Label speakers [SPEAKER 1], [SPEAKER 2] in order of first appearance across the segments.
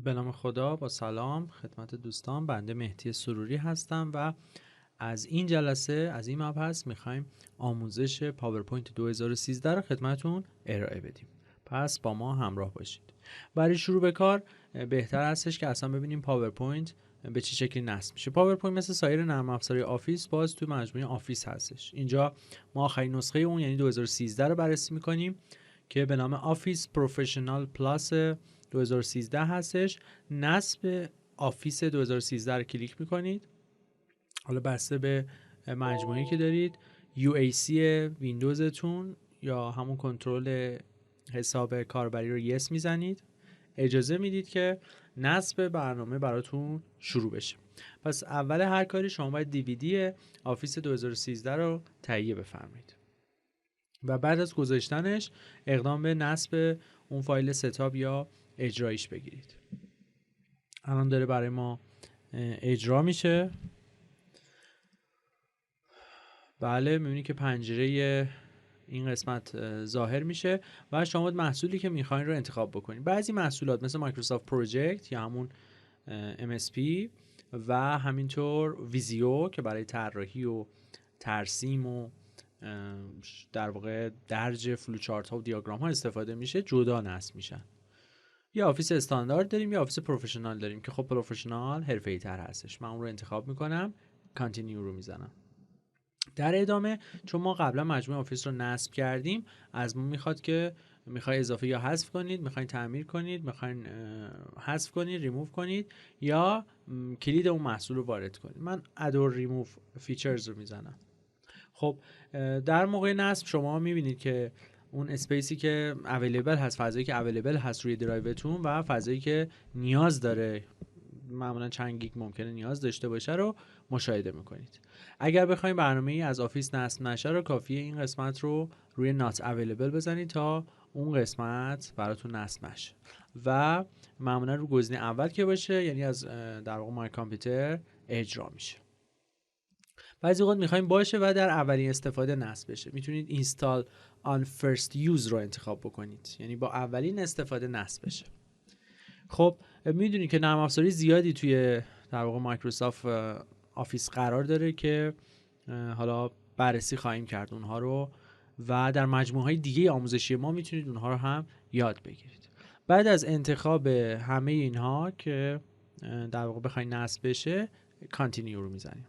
[SPEAKER 1] به نام خدا، با سلام خدمت دوستان. بنده مهدی سروری هستم و از این جلسه، از این مبحث میخوایم آموزش پاورپوینت 2013 رو خدمتون ارائه بدیم. پس با ما همراه باشید. برای شروع به کار بهتر هستش که اصلا ببینیم پاورپوینت به چه شکلی نصب میشه. پاورپوینت مثل سایر نرم افزارهای آفیس باز توی مجموعه آفیس هستش. اینجا ما آخرین نسخه اون یعنی 2013 رو بررسی میکنیم که به نام آفیس پروفشنال پلاس 2013 هستش. نصب آفیس 2013 رو کلیک میکنید. حالا بسته به مجموعه‌ای که دارید، UAC ویندوزتون یا همون کنترل حساب کاربری رو یس میزنید. اجازه میدید که نصب برنامه براتون شروع بشه. پس اول هر کاری شما باید DVD آفیس 2013 رو تهیه بفرمایید و بعد از گذاشتنش اقدام به نصب اون فایل ستاپ یا اجرایش بگیرید. الان داره برای ما اجرا میشه. بله، میبینید که پنجره این قسمت ظاهر میشه و شما محصولی که میخواین رو انتخاب بکنید. بعضی محصولات مثل مایکروسافت پروژکت یا همون MSP و همینطور ویزیو که برای طراحی و ترسیم و در واقع درج فلوچارت ها و دیاگرام ها استفاده میشه، جدا نصب میشن. یا آفیس استاندارد داریم یا آفیس پروفشنال داریم که خب پروفشنال حرفه‌ای تر هستش. من اون رو انتخاب میکنم، کانتینیو رو میزنم. در ادامه چون ما قبلا مجموعه آفیس رو نصب کردیم، از ما میخواد که میخوای اضافه یا حذف کنید، میخواین تعمیر کنید، میخواین حذف کنید، ریموو کنید یا کلید اون محصول رو وارد کنید. من ادور ریموو فیچرز رو میزنم. خب در موقع نصب شما میبینید که اون اسپیسی که اویلیبل هست، فضایی که اویلیبل هست روی درایوتون و فضایی که نیاز داره، معمولا چند گیگ ممکنه نیاز داشته باشه، رو مشاهده میکنید. اگر بخواید برنامه‌ای از آفیس نصب نشه رو کافیه این قسمت رو روی نات اویلیبل بزنید تا اون قسمت براتون نصب نشه و معمولا رو گزینه اول که باشه، یعنی از در واقع مای کامپیوتر اجرا میشه. بعضی اوقات میخوایم باشه و در اولین استفاده نصب بشه. میتونید اینستال آن فرست یوز رو انتخاب بکنید، یعنی با اولین استفاده نصب بشه. خب میدونید که نرم افزاری زیادی توی در واقع مایکروسافت آفیس قرار داره که حالا بررسی خواهیم کرد اونها رو و در مجموعه‌های دیگه آموزشی ما میتونید اونها رو هم یاد بگیرید. بعد از انتخاب همه اینها که در واقع بخواید نصب بشه، کانتینیو رو میزنیم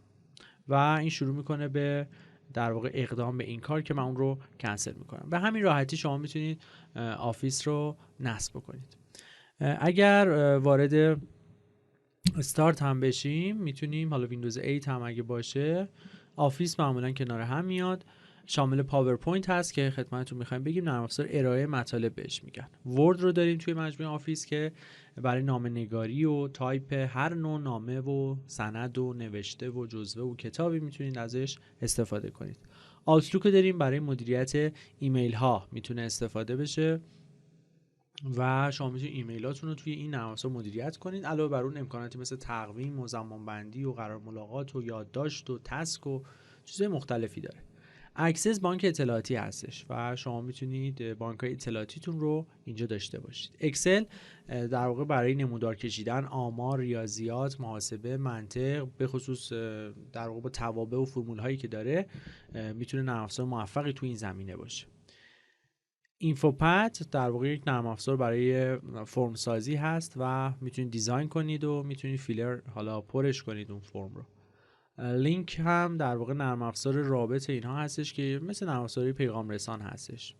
[SPEAKER 1] و این شروع میکنه به در واقع اقدام به این کار که من اون رو کنسل میکنم. به همین راحتی شما میتونید آفیس رو نصب بکنید. اگر وارد استارت هم بشیم، میتونیم حالا ویندوز 8 هم اگه باشه، آفیس معمولا کنار هم میاد. شامل پاورپوینت هست که خدمتتون میخوایم بگیم نرم افزار ارائه مطالب بهش میگن. ورد رو داریم توی مجموعه آفیس که برای نامه‌نگاری و تایپ هر نوع نامه و سند و نوشته و جزوه و کتابی میتونید ازش استفاده کنید. آوتلوک داریم برای مدیریت ایمیل ها میتونه استفاده بشه و شما میتونید ایمیلاتون رو توی این نرم افزار مدیریت کنید. علاوه بر اون امکاناتی مثل تقویم و زمانبندی و قرار ملاقات و یادداشت و تسک و چیزهای مختلفی داره. اکسس بانک اطلاعاتی هستش و شما میتونید بانک‌های اطلاعاتیتون رو اینجا داشته باشید. اکسل در واقع برای نمودار کشیدن آمار، ریاضیات، محاسبه، منطق، به خصوص در واقع با توابع و فرمول هایی که داره میتونه نرم افزار موفقی تو این زمینه باشه. اینفوپد در واقع یک نرم افزار برای فرم سازی هست و میتونید دیزاین کنید و میتونید فیلر حالا پرش کنید اون فرم رو. لینک هم در واقع نرم افزار رابط اینها هستش که مثل نرم افزار پیغام رسان هستش.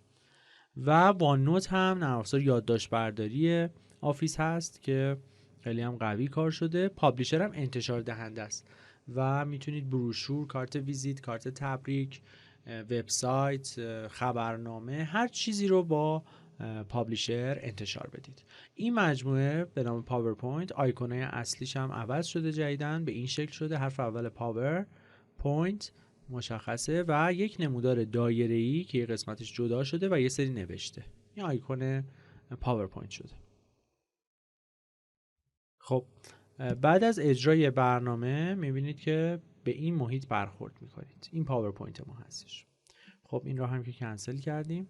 [SPEAKER 1] و وان نوت هم نرم افزار یادداشت برداری آفیس هست که خیلی هم قوی کار شده. پابلیشر هم انتشار دهنده است و میتونید بروشور، کارت ویزیت، کارت تبریک، وبسایت، خبرنامه، هر چیزی رو با پابلیشر انتشار بدید. این مجموعه به نام پاورپوینت، آیکونای اصلیش هم عوض شده جدیداً، به این شکل شده. حرف اول پاور پوینت مشخصه و یک نمودار دایره‌ای که یه قسمتش جدا شده و یه سری نوشته. این آیکون پاورپوینت شده. خب بعد از اجرای برنامه میبینید که به این محیط برخورد میکنید. این پاورپوینت ما هستش. خب این رو هم که کنسل کردیم.